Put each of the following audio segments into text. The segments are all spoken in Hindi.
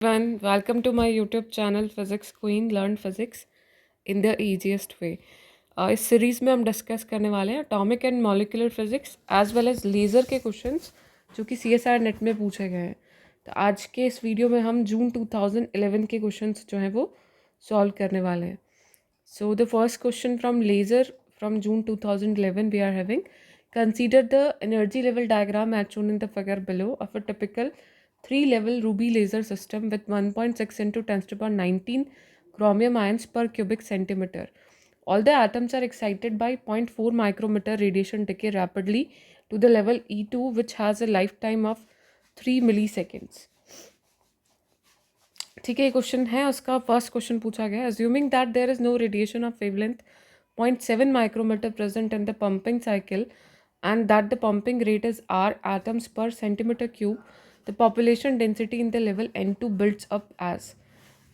Everyone, welcome to my YouTube channel Physics Queen Learn Physics in the easiest way. इस सीरीज़ में हम डिस्कस करने वाले हैं atomic and molecular physics as well as laser के क्वेश्चंस जो कि CSIR नेट में पूछे गए हैं। तो आज के इस वीडियो में हम जून 2011 के क्वेश्चंस जो हैं वो सॉल्व करने वाले हैं। So the first question from laser from June 2011 we are having. Consider the energy level diagram as shown in the figure below of a typical 3-level ruby laser system with 1.6 into 10 to the power 19 chromium ions per cubic centimeter. All the atoms are excited by 0.4 micrometer radiation decay rapidly to the level E2 which has a lifetime of 3 milliseconds. ठीक है, ये क्वेश्चन है उसका फर्स्ट क्वेश्चन पूछा गया assuming that there is no radiation of wavelength 0.7 micrometre present in the pumping cycle and that the pumping rate is R atoms per centimetre cube the population density in the level N2 builds up as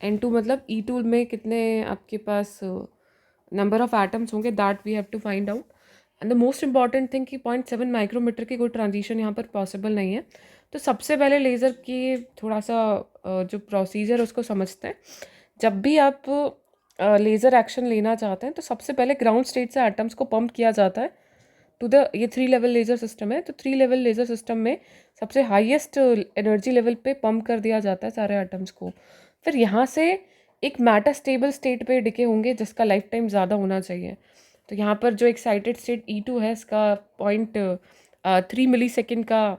N2 मतलब E2 में कितने आपके पास नंबर ऑफ एटम्स होंगे that we have to find out. And the most important thing कि 0.7 माइक्रोमीटर की कोई ट्रांजिशन यहाँ पर पॉसिबल नहीं है। तो सबसे पहले लेज़र की थोड़ा सा जो प्रोसीजर है उसको समझते हैं। जब भी आप लेज़र एक्शन लेना चाहते हैं तो सबसे पहले ग्राउंड स्टेट से एटम्स को पंप किया जाता है टू द ये 3 लेवल लेज़र सिस्टम है। तो 3 लेवल लेज़र सिस्टम में सबसे हाईएस्ट एनर्जी लेवल पे पंप कर दिया जाता है सारे एटम्स को। फिर यहाँ से एक मेटास्टेबल स्टेट पे डिके होंगे जिसका लाइफ टाइम ज़्यादा होना चाहिए। तो यहाँ पर जो एक्साइटेड स्टेट E2 है इसका 0.3 मिली सेकेंड का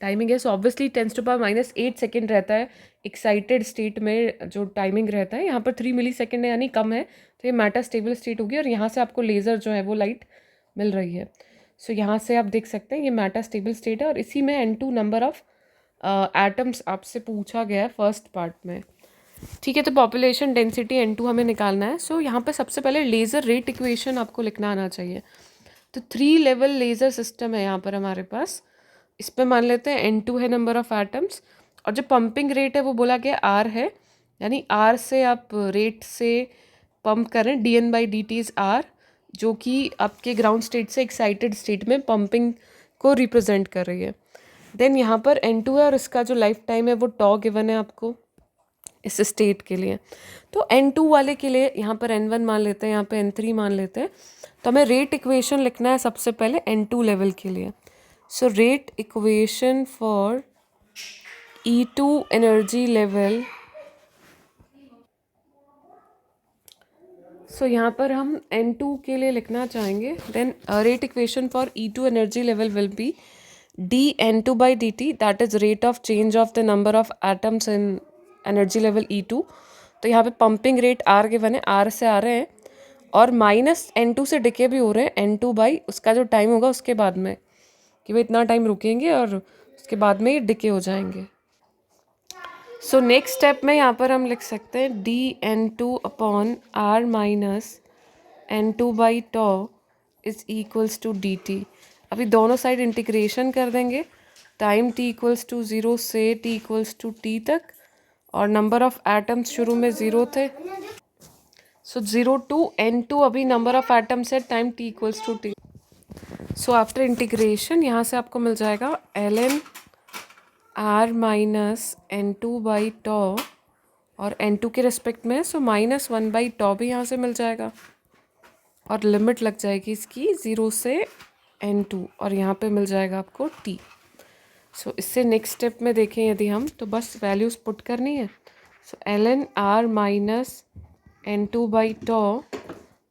टाइमिंग है। So obviously 10 to power -8 second रहता है एक्साइटेड स्टेट में जो टाइमिंग रहता है। यहाँ पर 3 मिली सेकेंड है यानी कम है, तो ये मेटास्टेबल स्टेट होगी और यहाँ से आपको लेज़र जो है वो लाइट मिल रही है। सो यहाँ से आप देख सकते हैं ये मेटास्टेबल स्टेट है और इसी में N2 नंबर ऑफ एटम्स आपसे पूछा गया है फर्स्ट पार्ट में। ठीक है, तो पॉपुलेशन डेंसिटी N2 हमें निकालना है। सो यहाँ पे सबसे पहले लेज़र रेट इक्वेशन आपको लिखना आना चाहिए। तो 3 लेवल लेज़र सिस्टम है यहाँ पर हमारे पास। इस पर मान लेते हैं N2 है नंबर ऑफ एटम्स और जो पंपिंग रेट है वो बोला गया R है, यानी R से आप रेट से पंप करें dN/dt इज R, जो कि आपके ग्राउंड स्टेट से एक्साइटेड स्टेट में पंपिंग को रिप्रेजेंट कर रही है। देन यहाँ पर N2 है और इसका जो लाइफ टाइम है वो टॉ गिवन है आपको इस स्टेट के लिए। तो N2 वाले के लिए यहाँ पर N1 मान लेते हैं, यहाँ पे N3 मान लेते हैं। तो हमें रेट इक्वेशन लिखना है सबसे पहले N2 लेवल के लिए। So rate equation for E2 energy level. सो यहाँ पर हम N2 के लिए लिखना चाहेंगे। Then rate equation for E2 energy level will be dN2/dt that is rate of change of the number of atoms in energy level E2। तो यहाँ पे पंपिंग रेट R गिवन है, R से आ रहे हैं और माइनस N2 से डिके भी हो रहे हैं N2 बाई उसका जो टाइम होगा उसके बाद में, कि वो इतना टाइम रुकेंगे और उसके बाद में ये डिके हो जाएंगे। सो नेक्स्ट स्टेप में यहाँ पर हम लिख सकते हैं dN2/R minus N2/τ is equals to dt। अभी दोनों साइड इंटीग्रेशन कर देंगे। टाइम t इक्वल्स टू 0 से t इक्वल्स टू t तक और नंबर ऑफ एटम्स शुरू में 0 थे। सो 0 to N2 अभी नंबर ऑफ एटम्स है time t equals to t। So after integration यहाँ से आपको मिल जाएगा ln R माइनस N2/τ और N2 के रिस्पेक्ट में सो -1/τ भी यहाँ से मिल जाएगा और लिमिट लग जाएगी इसकी 0 से N2 और यहाँ पे मिल जाएगा आपको t। सो इससे नेक्स्ट स्टेप में देखें यदि हम तो बस वैल्यूज़ पुट करनी है। सो ln R minus N2/τ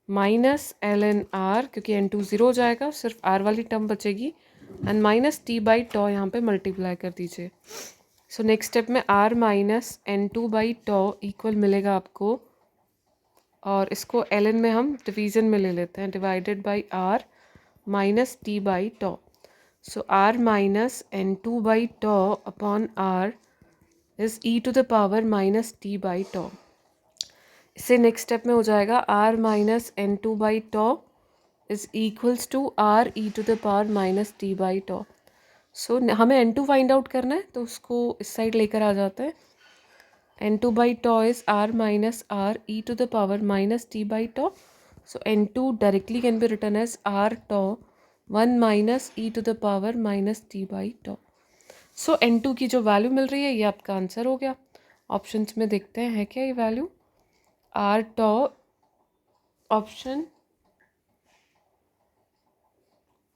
minus ln R, क्योंकि N2 0 हो जाएगा, सिर्फ R वाली टर्म बचेगी एंड माइनस t/τ यहाँ पे मल्टीप्लाई कर दीजिए। सो नेक्स्ट स्टेप में R माइनस N2/τ इक्वल मिलेगा आपको और इसको ln में हम डिवीज़न में ले लेते हैं, divided by R minus t/τ। So R minus N2/τ upon R is e⁻ minus t/τ। इससे नेक्स्ट स्टेप में हो जाएगा R minus N2/τ is equals to R e⁻ minus t/τ। So हमें N2 फाइंड आउट करना है तो उसको इस साइड लेकर आ जाते हैं। N2/τ is R minus R e⁻ minus t/τ। So N2 directly can be written as R⁻ 1 minus e⁻ minus t/τ। So N2 की जो वैल्यू मिल रही है ये आपका आंसर हो गया। ऑप्शंस में देखते हैं है क्या ये value. R tau option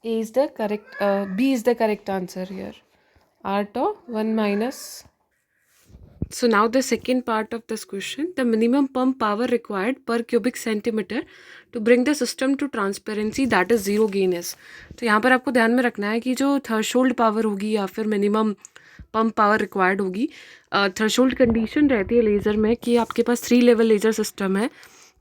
A is the correct, B is the correct answer here. R tau 1 minus. So now the second part of this question, the minimum pump power required per cubic centimeter to bring the system to transparency that is zero gain is. तो यहाँ पर आपको ध्यान में रखना है कि जो थ्रेशोल्ड पावर होगी या फिर मिनिमम पंप पावर रिक्वायर्ड होगी, थ्रेशोल्ड कंडीशन रहती है लेज़र में कि आपके पास 3 लेवल लेज़र सिस्टम है.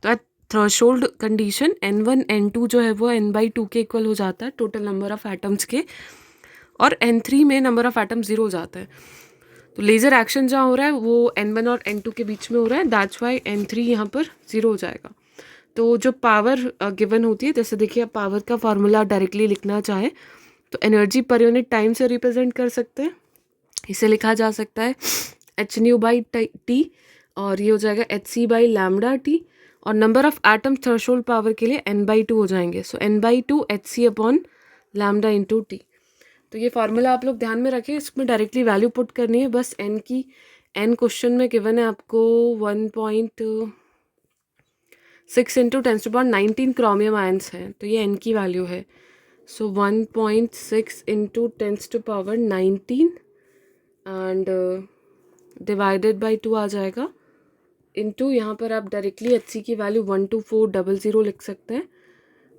तो थ्रेशोल्ड कंडीशन N1 N2 जो है वो N/2 के इक्वल हो जाता है टोटल नंबर ऑफ एटम्स के, और N3 में नंबर ऑफ एटम 0 हो जाता है. तो लेज़र एक्शन जहाँ हो रहा है वो N1 और N2 के बीच में हो रहा है, दैट्स वाई N3 यहाँ पर 0 हो जाएगा. तो जो पावर गिवन होती है, जैसे देखिए आप पावर का फार्मूला डायरेक्टली लिखना चाहें तो एनर्जी पर यूनिट टाइम से रिप्रेजेंट कर सकते हैं. इसे लिखा जा सकता है h/T और ये हो जाएगा hc/λT, और number of atom threshold power के लिए N/2 हो जाएंगे. सो N/2 hc/λ इंटू टी. तो ये फार्मूला आप लोग ध्यान में रखें, इसमें डायरेक्टली वैल्यू पुट करनी है बस. एन की एन क्वेश्चन में गिवन है आपको 1.6 इंटू 10⁻19 क्रोमियम आयंस हैं, तो ये एन की वैल्यू है. सो 1.6 इंटू 10⁻19 एंड डिवाइडेड बाई 2 आ जाएगा, इंटू यहाँ पर आप डायरेक्टली एच की वैल्यू 12400 लिख सकते हैं,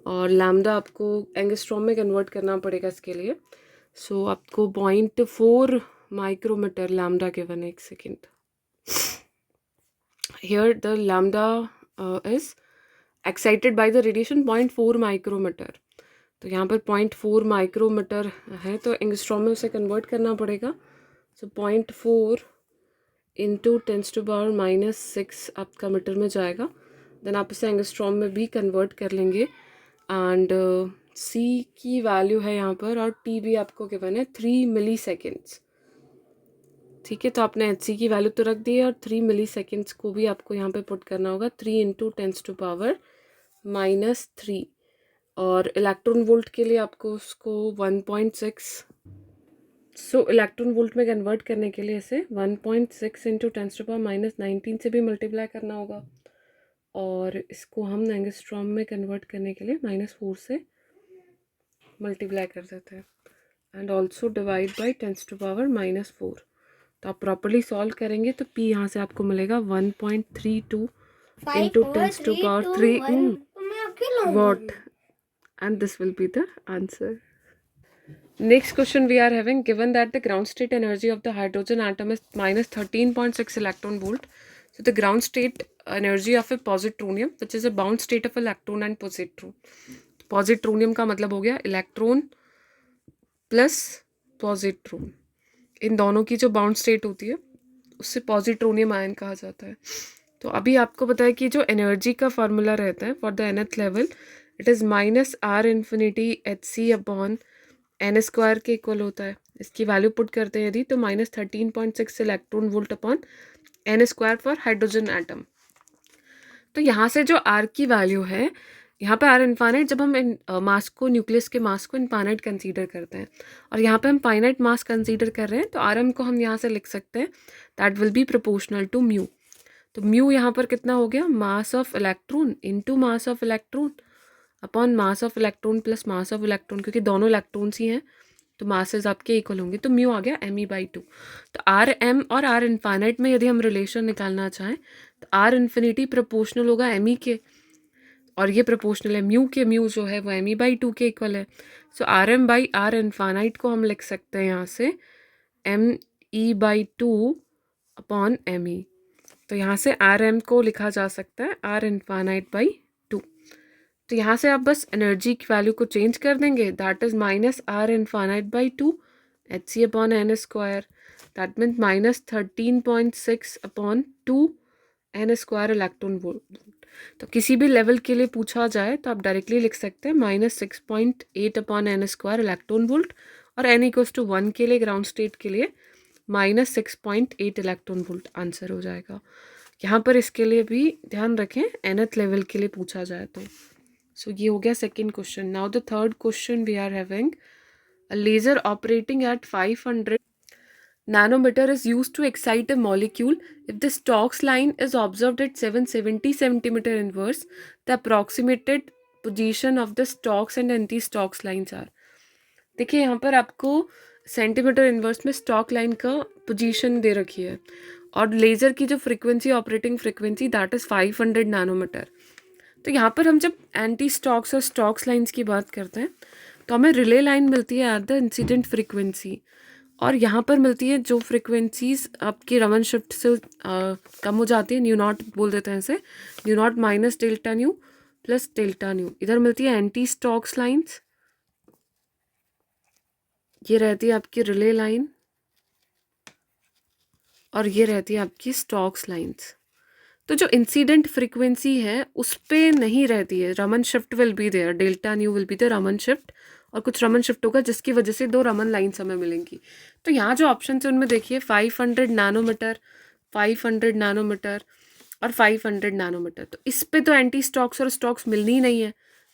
और लैम्डा आपको एंगस्ट्रॉम में कन्वर्ट करना पड़ेगा इसके लिए. सो आपको 0.4 माइक्रोमीटर लैम्डा गिवन है. एक second, here the lambda is excited by the radiation 0.4 micrometre. तो यहाँ पर 0.4 माइक्रोमीटर है, तो एंगस्ट्रॉम में उसे कन्वर्ट करना पड़ेगा. सो 0.4 इंटू 10⁻⁻6 आपका मीटर में जाएगा. देन आप इसे एंगस्ट्रॉम में भी कन्वर्ट कर लेंगे, एंड सी की वैल्यू है यहाँ पर, और टी भी आपको गिवन है 3 मिली सेकेंड्स. ठीक है, तो आपने एच सी की वैल्यू तो रख दी है, और 3 मिली सेकेंड्स को भी आपको यहाँ पे पुट करना होगा. 3 इंटू 10⁻⁻3, और इलेक्ट्रॉन वोल्ट के लिए आपको उसको 1.6, सो इलेक्ट्रॉन वोल्ट में कन्वर्ट करने के लिए इसे 1.6 इंटू 10⁻⁻19 से भी मल्टीप्लाई करना होगा, और इसको हम एंगस्ट्रॉम में कन्वर्ट करने के लिए -4 से मल्टीप्लाई कर देते हैं, एंड ऑल्सो डिवाइड बाई 10⁻⁻4. तो आप प्रॉपरली सॉल्व करेंगे तो P यहाँ से आपको मिलेगा 1.32 into 10⁻³ what, and this will be the answer. Next question we are having, given that the ground state energy of the hydrogen atom is -13.6 electron volt. So the ground state energy of a positronium, which is a bound state of electron and positron. Positronium का मतलब हो गया इलेक्ट्रॉन प्लस पॉजिट्रॉन, इन दोनों की जो बाउंड स्टेट होती है उससे पॉजिट्रोनियम आयन कहा जाता है. तो अभी आपको पता है कि जो एनर्जी का फार्मूला रहता है for the nth level, it is -R∞hc/n² के इक्वल होता है. इसकी वैल्यू पुट करते हैं यदि, तो -13.6 electron volt upon n² for hydrogen atom. तो यहाँ से जो R की वैल्यू है, यहाँ पे R इनफाइनाइट, जब हम मास को, न्यूक्लियस के मास को इनफाइनाइट कंसीडर करते हैं, और यहाँ पे हम फाइनाइट मास कंसीडर कर रहे हैं, तो RM को हम यहाँ से लिख सकते हैं that will be proportional to mu. तो म्यू यहाँ पर कितना हो गया, mass of electron into mass of electron upon mass of electron plus mass of electron, क्योंकि दोनों इलेक्ट्रॉन्स ही हैं तो मासेस आपके इक्वल होंगे, तो म्यू आ गया me/2. तो RM और R इनफाइनाइट में यदि हम रिलेशन निकालना चाहें तो R इन्फिनिटी प्रोपोर्शनल होगा me के, और ये प्रोपोर्शनल है म्यू के, म्यू जो है वो me/2 के इक्वल है. सो RM/R इनफाइनाइट को हम लिख सकते हैं यहाँ से me/2 अपॉन me. तो यहाँ से RM को लिखा जा सकता है R इनफाइनाइट/2. तो यहाँ से आप बस एनर्जी की वैल्यू को चेंज कर देंगे, that is -R इनफाइनाइट/2 hc/n², that means -13.6 upon 2 n² electron volt. तो किसी भी लेवल के लिए पूछा जाए तो आप डायरेक्टली लिख सकते हैं -6.8 अपॉन n² इलेक्ट्रॉन वोल्ट, और n=1 के लिए ग्राउंड स्टेट के लिए -6.8 इलेक्ट्रॉन वोल्ट आंसर हो जाएगा. यहाँ पर इसके लिए भी ध्यान रखें nth लेवल के लिए पूछा जाए तो. सो ये हो गया second question. Now the third question we are having, a laser operating at 500 nanometer is used to excite a molecule. If the Stokes line is observed at 770 centimeter inverse, the approximated position of the Stokes and anti-Stokes lines are. देखिए यहाँ पर आपको सेंटीमीटर इन्वर्स में स्टॉक लाइन का पोजीशन दे रखी है और लेज़र की जो frequency, operating frequency, that is 500 nanometre. तो यहाँ पर हम जब एंटी स्टॉक्स और स्टॉक्स लाइंस की बात करते हैं तो हमें रिले लाइन मिलती है एट द इंसिडेंट फ्रीक्वेंसी, और यहाँ पर मिलती है जो फ्रीक्वेंसीज आपकी रमन शिफ्ट से कम हो जाती है, न्यू नॉट बोल देते हैं इसे, new not minus delta nu plus delta nu. इधर मिलती है एंटी स्टॉक्स लाइंस, ये रहती है आपकी रिले लाइन, और ये रहती है आपकी स्टॉक्स लाइंस. तो जो इंसिडेंट फ्रीक्वेंसी है उस पे नहीं रहती है, Raman shift will be there, delta nu will be the Raman shift, और कुछ रमन शिफ्ट होगा जिसकी वजह से दो रमन लाइन्स हमें मिलेंगी. तो यहाँ जो ऑप्शन है उनमें देखिए 500 नैनोमीटर, 500 नैनोमीटर और 500 नैनोमीटर. तो इस पे तो एंटी स्टॉक्स और स्टॉक्स मिलनी ही नहीं है,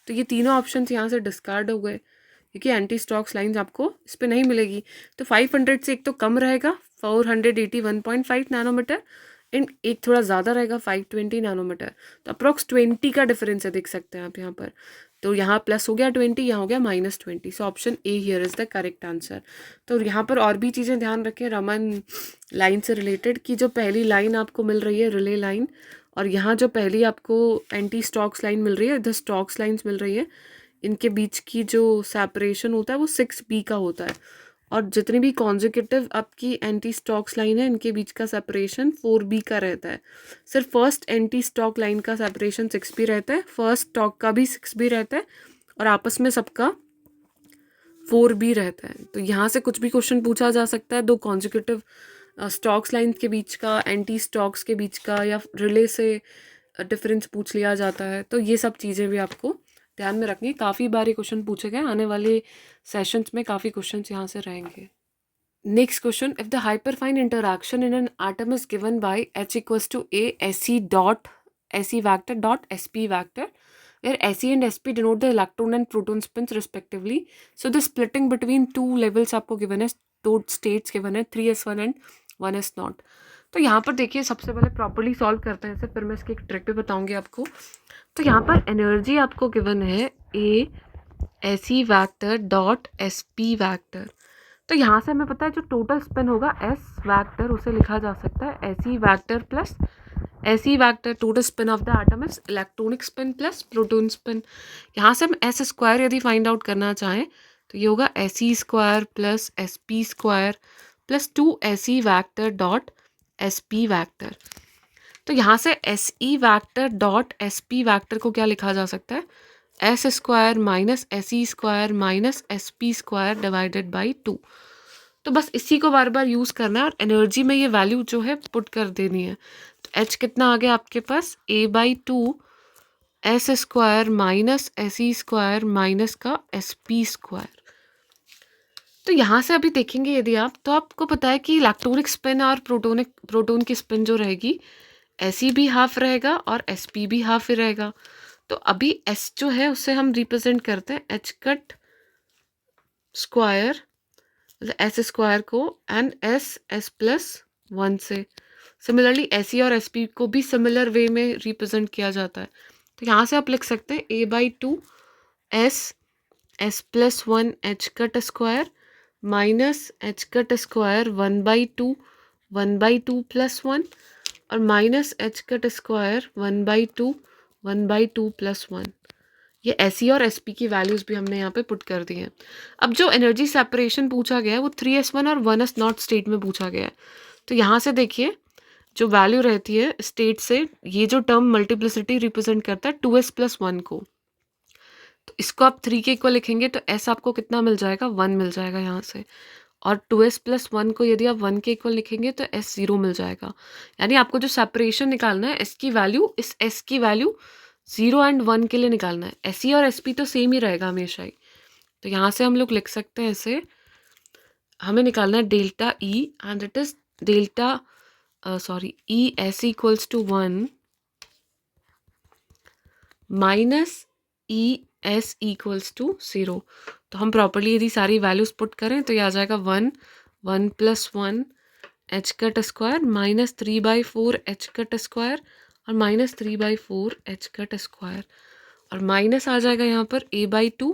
तो ये तीनों ऑप्शन यहाँ से डिस्कार्ड हो गए क्योंकि एंटी स्टॉक्स लाइन्स आपको इस पर नहीं मिलेगी. तो 500 से एक तो कम रहेगा 481.5 नैनोमीटर, एंड एक थोड़ा ज़्यादा रहेगा 520 नैनोमीटर. तो अप्रॉक्स 20 का डिफरेंस है, देख सकते हैं आप यहाँ पर. तो यहाँ प्लस हो गया 20, यहाँ हो गया -20. So option A here is the correct answer. तो यहाँ पर और भी चीज़ें ध्यान रखें रमन लाइन से रिलेटेड, कि जो पहली लाइन आपको मिल रही है रिले लाइन, और यहाँ जो पहली आपको एंटी स्टॉक्स लाइन मिल रही है, इधर स्टॉक्स लाइन्स मिल रही है, इनके बीच की जो सेपरेशन होता है वो 6b का होता है, और जितनी भी कॉन्जिक्यूटिव आपकी एंटी स्टॉक्स लाइन है इनके बीच का सेपरेशन 4b का रहता है. सिर्फ फर्स्ट एंटी स्टॉक लाइन का सेपरेशन 6b रहता है, फर्स्ट स्टॉक का भी 6b रहता है, और आपस में सबका 4b रहता है. तो यहाँ से कुछ भी क्वेश्चन पूछा जा सकता है, दो कॉन्जिक्यूटिव स्टॉक्स लाइन के बीच का, एंटी स्टॉक्स के बीच का, या रिले से डिफरेंस पूछ लिया जाता है. तो ये सब चीज़ें भी आपको ध्यान में रखनी है. काफ़ी बार ये क्वेश्चन पूछे गए, आने वाले सेशंस में काफ़ी क्वेश्चंस यहाँ से रहेंगे. Next question, if the hyperfine interaction in an atom is given by H equals to A SE dot SE vector dot SP vector, where SE and SP denote the electron and proton spins respectively. So the splitting between two levels आपको given है, दो states given है 3s1 and 1s0. तो यहाँ पर देखिए सबसे पहले प्रॉपर्ली सॉल्व करते हैं इसे, फिर मैं इसकी एक ट्रिक भी बताऊंगी आपको. तो यहाँ पर एनर्जी आपको गिवन है A SE vector dot SP vector. तो यहाँ से हमें पता है जो टोटल स्पिन होगा S वैक्टर, उसे लिखा जा सकता है SE vector plus SE vector. Total spin off the atom is electronic spin plus proton spin. यहाँ से हम S स्क्वायर यदि फाइंड आउट करना चाहें तो ये होगा SE square plus SP square plus 2SE vector dot SP vector. तो यहाँ से SE vector dot SP vector को क्या लिखा जा सकता है, S square minus SE square minus SP square divided by 2. तो बस इसी को बार बार यूज़ करना है और एनर्जी में ये वैल्यू जो है पुट कर देनी है. तो H कितना आ गया आपके पास, A/2 S square minus SE square minus का SP स्क्वायर. तो यहाँ से अभी देखेंगे यदि आप, तो आपको पता है कि इलेक्ट्रॉनिक स्पिन और प्रोटोन की स्पिन जो रहेगी, SE भी हाफ रहेगा और SP भी हाफ ही रहेगा. तो अभी S जो है उसे हम रिप्रेजेंट करते हैं H cut square, S square को एंड S प्लस 1 से. सिमिलरली SE और SP को भी सिमिलर वे में रिप्रेजेंट किया जाता है. तो यहाँ से आप लिख सकते हैं A/2 S plus 1 H cut square minus H cut square 1/2 plus 1 और minus H cut square 1/2 plus 1. ये SE और SP की वैल्यूज़ भी हमने यहाँ पे पुट कर दी हैं. अब जो एनर्जी सेपरेशन पूछा गया है वो 3s1 और 1s0 स्टेट में पूछा गया है. तो यहाँ से देखिए जो वैल्यू रहती है स्टेट से, ये जो टर्म मल्टीप्लिसिटी रिप्रेजेंट करता है 2s प्लस 1 को, तो इसको आप 3 के इक्वल लिखेंगे तो S आपको कितना मिल जाएगा, 1 मिल जाएगा यहाँ से. और 2s प्लस 1 को यदि आप 1 के इक्वल लिखेंगे तो S 0 मिल जाएगा. यानी आपको जो सेपरेशन निकालना है S की वैल्यू, इस S की वैल्यू 0 एंड 1 के लिए निकालना है. SE और SP तो सेम ही रहेगा हमेशा ही. तो यहाँ से हम लोग लिख सकते हैं इसे, हमें निकालना है delta E and it is delta E S equals to 1 minus E S equals to 0. तो हम प्रॉपर्ली यदि सारी वैल्यूज पुट करें तो ये आ जाएगा 1 plus 1 H cut square minus 3/4 H cut square और माइनस 3/4 एच कट स्क्वायर, और माइनस आ जाएगा यहाँ पर a/2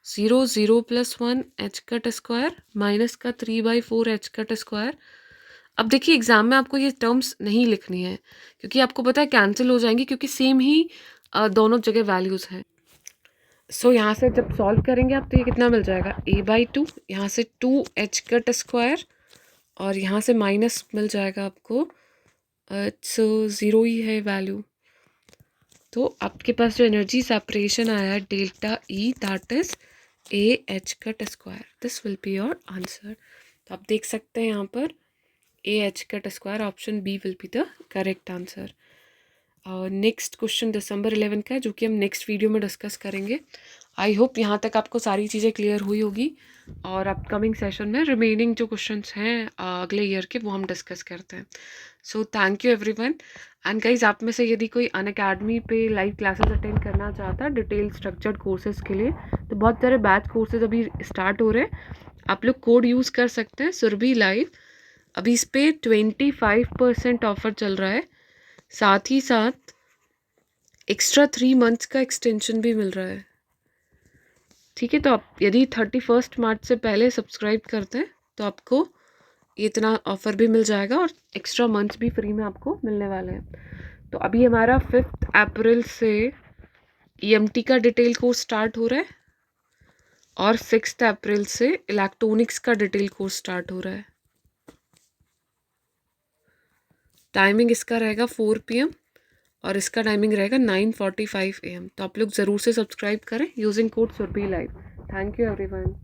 0 0 + 1 H cut square minus का 3/4 एच कट स्क्वायर। अब देखिए एग्जाम में आपको ये टर्म्स नहीं लिखनी है क्योंकि आपको पता है कैंसिल हो जाएंगी क्योंकि सेम ही दोनों जगह वैल्यूज़ हैं। सो यहाँ से जब सॉल्व करेंगे आप तो ये कितना मिल जाएगा a/2, यहाँ से 2 एच कट स्क्वायर और यहाँ से माइनस मिल जाएगा आपको, सो ज़ीरो ही है वैल्यू। तो आपके पास जो एनर्जी सेपरेशन आया है delta E that is a h cut square, this will be your answer. तो आप देख सकते हैं यहाँ पर a h cut square, option B will be the correct answer. Next question दिसंबर 11 का है जो कि हम नेक्स्ट वीडियो में डिस्कस करेंगे। आई होप यहाँ तक आपको सारी चीज़ें क्लियर हुई होगी और अपकमिंग सेशन में रिमेनिंग जो क्वेश्चंस हैं अगले ईयर के वो हम डिस्कस करते हैं। So thank you everyone. And guys आप में से यदि कोई अनअकैडमी पे लाइव क्लासेस अटेंड करना चाहता है डिटेल स्ट्रक्चर्ड कोर्सेज के लिए, तो बहुत सारे बैच कोर्सेज अभी स्टार्ट हो रहे हैं। आप लोग कोड यूज़ कर सकते हैं सुरभि लाइव। अभी इस पर 25% ऑफर चल रहा है, साथ ही साथ एक्स्ट्रा 3 मंथ्स का एक्सटेंशन भी मिल रहा है। ठीक है, तो आप यदि 31 मार्च से पहले सब्सक्राइब करते हैं तो आपको इतना ऑफ़र भी मिल जाएगा और एक्स्ट्रा मंथ्स भी फ्री में आपको मिलने वाले हैं। तो अभी हमारा 5 अप्रैल से EMT का डिटेल कोर्स स्टार्ट हो रहा है और 6 अप्रैल से इलेक्ट्रॉनिक्स का डिटेल कोर्स स्टार्ट हो रहा है। टाइमिंग इसका रहेगा 4 PM और इसका टाइमिंग रहेगा 9:45 AM। तो आप लोग ज़रूर से सब्सक्राइब करें using code Surabhi live. Thank you everyone.